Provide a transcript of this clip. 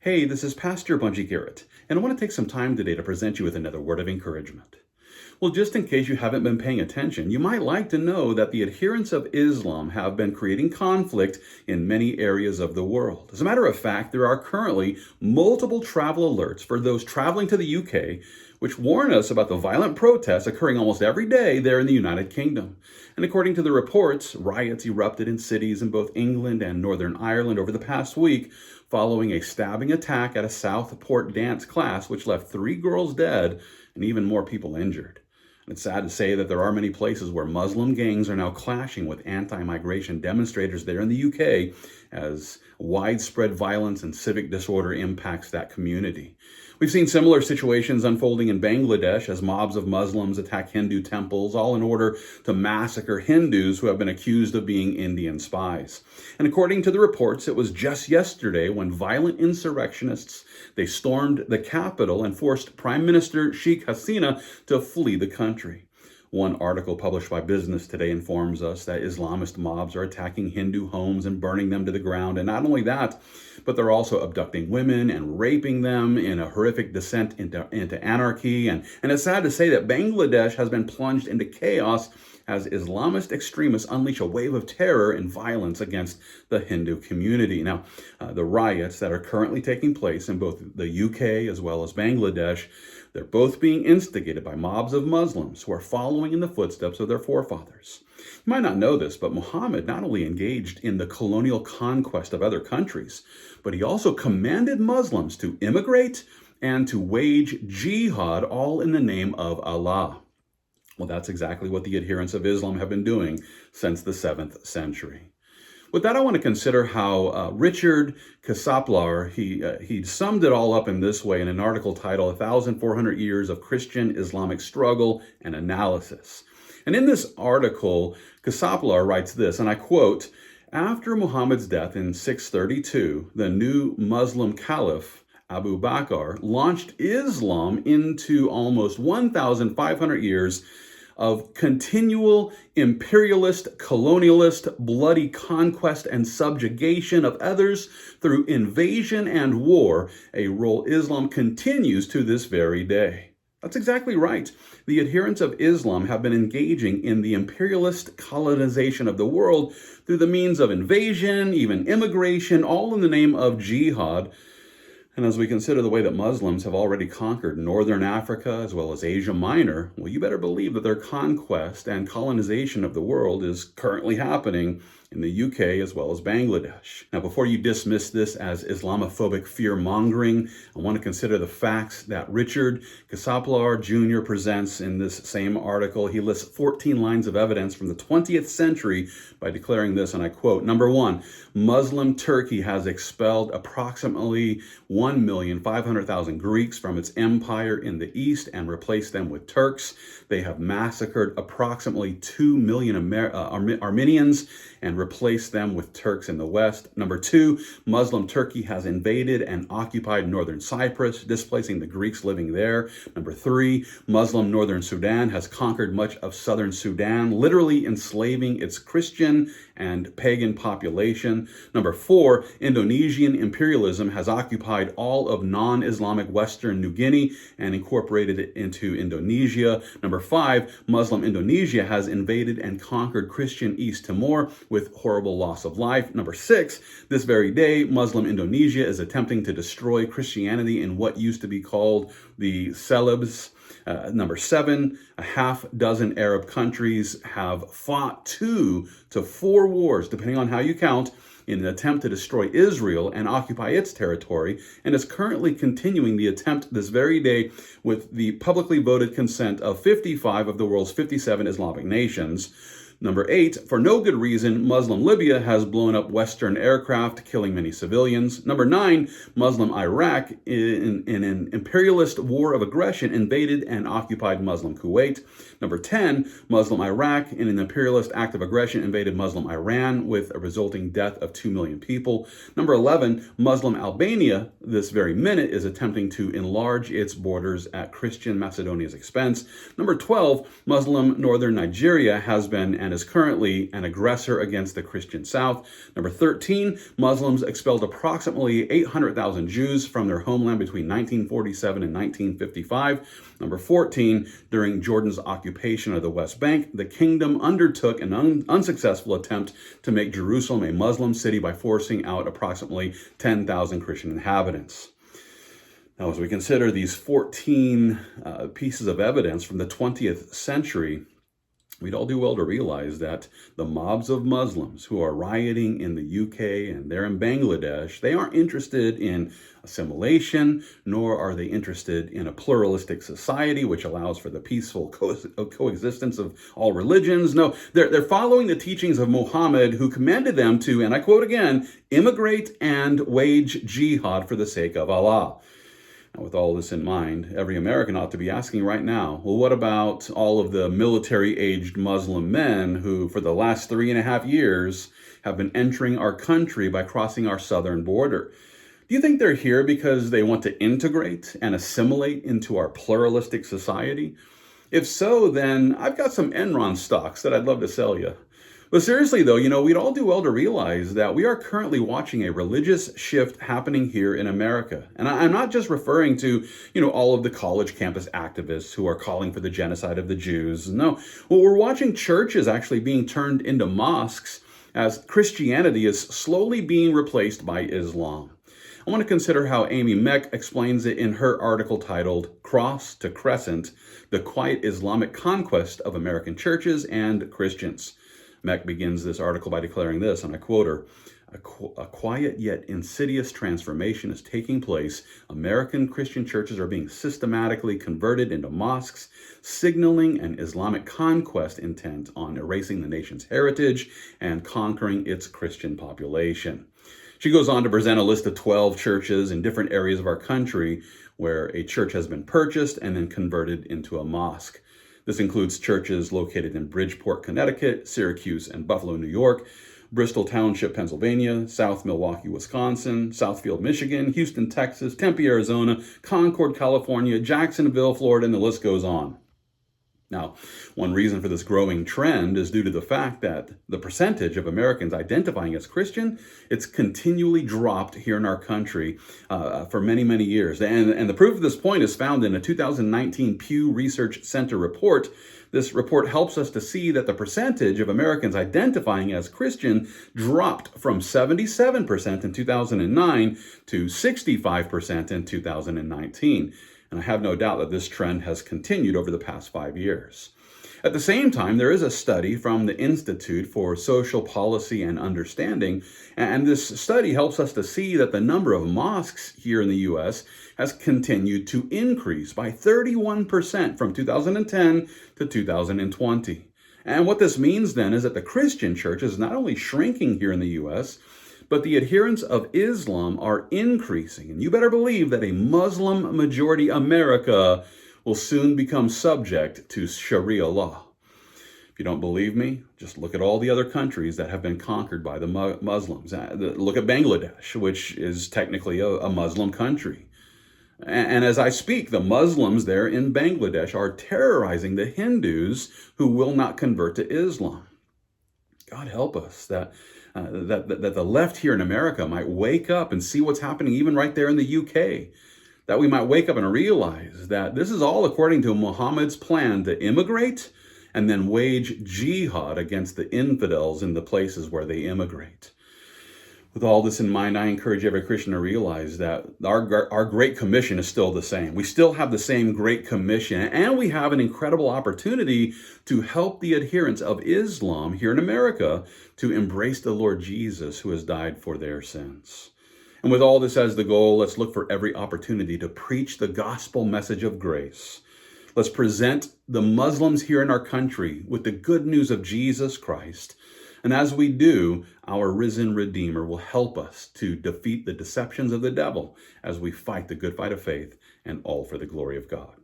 Hey, this is Pastor Bunjee Garrett, and I want to take some time today to present you with another word of encouragement. Well, just in case you haven't been paying attention, you might like to know that the adherents of Islam have been creating conflict in many areas of the world. As a matter of fact, there are currently multiple travel alerts for those traveling to the UK, which warn us about the violent protests occurring almost every day there in the United Kingdom. And according to the reports, riots erupted in cities in both England and Northern Ireland over the past week, following a stabbing attack at a Southport dance class, which left 3 girls dead and even more people injured. It's sad to say that there are many places where Muslim gangs are now clashing with anti-migration demonstrators there in the UK as widespread violence and civic disorder impacts that community. We've seen similar situations unfolding in Bangladesh as mobs of Muslims attack Hindu temples, all in order to massacre Hindus who have been accused of being Indian spies. And according to the reports, it was just yesterday when violent insurrectionists, they stormed the capital and forced Prime Minister Sheikh Hasina to flee the country. One article published by Business Today informs us that Islamist mobs are attacking Hindu homes and burning them to the ground. And not only that, but they're also abducting women and raping them in a horrific descent into anarchy. And it's sad to say that Bangladesh has been plunged into chaos as Islamist extremists unleash a wave of terror and violence against the Hindu community. Now, the riots that are currently taking place in both the UK as well as Bangladesh, they're both being instigated by mobs of Muslims who are following in the footsteps of their forefathers. You might not know this, but Muhammad not only engaged in the colonial conquest of other countries, but he also commanded Muslims to immigrate and to wage jihad, all in the name of Allah. Well, that's exactly what the adherents of Islam have been doing since the 7th century. With that, I want to consider how Richard Kasaplar, he summed it all up in this way in an article titled 1,400 Years of Christian Islamic Struggle and Analysis. And in this article, Kasaplar writes this, and I quote, "After Muhammad's death in 632, the new Muslim caliph, Abu Bakr, launched Islam into almost 1,500 years of continual imperialist, colonialist, bloody conquest and subjugation of others through invasion and war, a role Islam continues to this very day." That's exactly right. The adherents of Islam have been engaging in the imperialist colonization of the world through the means of invasion, even immigration, all in the name of jihad. And as we consider the way that Muslims have already conquered Northern Africa as well as Asia Minor, well, you better believe that their conquest and colonization of the world is currently happening in the UK as well as Bangladesh. Now, before you dismiss this as Islamophobic fear-mongering, I want to consider the facts that Richard Kasaplar Jr. presents in this same article. He lists 14 lines of evidence from the 20th century by declaring this, and I quote, "Number 1, Muslim Turkey has expelled approximately 1,500,000 Greeks from its empire in the east and replaced them with Turks. They have massacred approximately 2 million Armenians and replaced them with Turks in the west. Number 2, Muslim Turkey has invaded and occupied northern Cyprus, displacing the Greeks living there. Number 3, Muslim northern Sudan has conquered much of southern Sudan, literally enslaving its Christian and pagan population. Number 4, Indonesian imperialism has occupied all of non-Islamic Western New Guinea and incorporated it into Indonesia. Number 5, Muslim Indonesia has invaded and conquered Christian East Timor with horrible loss of life. Number 6, this very day, Muslim Indonesia is attempting to destroy Christianity in what used to be called the Celebes. Number 7, a half dozen Arab countries have fought 2 to 4 wars, depending on how you count, in an attempt to destroy Israel and occupy its territory, and is currently continuing the attempt this very day with the publicly voted consent of 55 of the world's 57 Islamic nations. Number 8, for no good reason, Muslim Libya has blown up Western aircraft, killing many civilians. Number 9, Muslim Iraq, in an imperialist war of aggression, invaded and occupied Muslim Kuwait. Number 10, Muslim Iraq, in an imperialist act of aggression, invaded Muslim Iran with a resulting death of 2 million people. Number 11, Muslim Albania, this very minute, is attempting to enlarge its borders at Christian Macedonia's expense. Number 12, Muslim northern Nigeria has been and is currently an aggressor against the Christian South. Number 13, Muslims expelled approximately 800,000 Jews from their homeland between 1947 and 1955. Number 14, during Jordan's occupation of the West Bank, the kingdom undertook an unsuccessful attempt to make Jerusalem a Muslim city by forcing out approximately 10,000 Christian inhabitants. Now, as we consider these 14 pieces of evidence from the 20th century, we'd all do well to realize that the mobs of Muslims who are rioting in the UK and they're in Bangladesh, they aren't interested in assimilation, nor are they interested in a pluralistic society which allows for the peaceful coexistence of all religions. No, they're following the teachings of Muhammad, who commanded them to, and I quote again, immigrate and wage jihad for the sake of Allah. Now, with all this in mind, every American ought to be asking right now, well, what about all of the military-aged Muslim men who, for the last 3.5 years, have been entering our country by crossing our southern border? Do you think they're here because they want to integrate and assimilate into our pluralistic society? If so, then I've got some Enron stocks that I'd love to sell you. But seriously, though, we'd all do well to realize that we are currently watching a religious shift happening here in America. And I'm not just referring to, all of the college campus activists who are calling for the genocide of the Jews. No, well, we're watching churches actually being turned into mosques as Christianity is slowly being replaced by Islam. I want to consider how Amy Meck explains it in her article titled Cross to Crescent, the Quiet Islamic Conquest of American Churches and Christians. Meck begins this article by declaring this, and I quote her, a quiet yet insidious transformation is taking place. American Christian churches are being systematically converted into mosques, signaling an Islamic conquest intent on erasing the nation's heritage and conquering its Christian population. She goes on to present a list of 12 churches in different areas of our country where a church has been purchased and then converted into a mosque. This includes churches located in Bridgeport, Connecticut, Syracuse and Buffalo, New York, Bristol Township, Pennsylvania, South Milwaukee, Wisconsin, Southfield, Michigan, Houston, Texas, Tempe, Arizona, Concord, California, Jacksonville, Florida, and the list goes on. Now, one reason for this growing trend is due to the fact that the percentage of Americans identifying as Christian, it's continually dropped here in our country for many, many years. And the proof of this point is found in a 2019 Pew Research Center report. This report helps us to see that the percentage of Americans identifying as Christian dropped from 77% in 2009 to 65% in 2019. And I have no doubt that this trend has continued over the past 5 years. At the same time, there is a study from the Institute for Social Policy and Understanding, and this study helps us to see that the number of mosques here in the U.S. has continued to increase by 31% from 2010 to 2020. And what this means then is that the Christian church is not only shrinking here in the U.S., but the adherents of Islam are increasing. And you better believe that a Muslim majority America will soon become subject to Sharia law. If you don't believe me, just look at all the other countries that have been conquered by the Muslims. Look at Bangladesh, which is technically a Muslim country. And as I speak, the Muslims there in Bangladesh are terrorizing the Hindus who will not convert to Islam. God help us that the left here in America might wake up and see what's happening even right there in the UK. That we might wake up and realize that this is all according to Muhammad's plan to immigrate and then wage jihad against the infidels in the places where they immigrate. With all this in mind, I encourage every Christian to realize that our Great Commission is still the same. We still have the same Great Commission, and we have an incredible opportunity to help the adherents of Islam here in America to embrace the Lord Jesus who has died for their sins. And with all this as the goal, let's look for every opportunity to preach the gospel message of grace. Let's present the Muslims here in our country with the good news of Jesus Christ. And as we do, our risen Redeemer will help us to defeat the deceptions of the devil as we fight the good fight of faith, and all for the glory of God.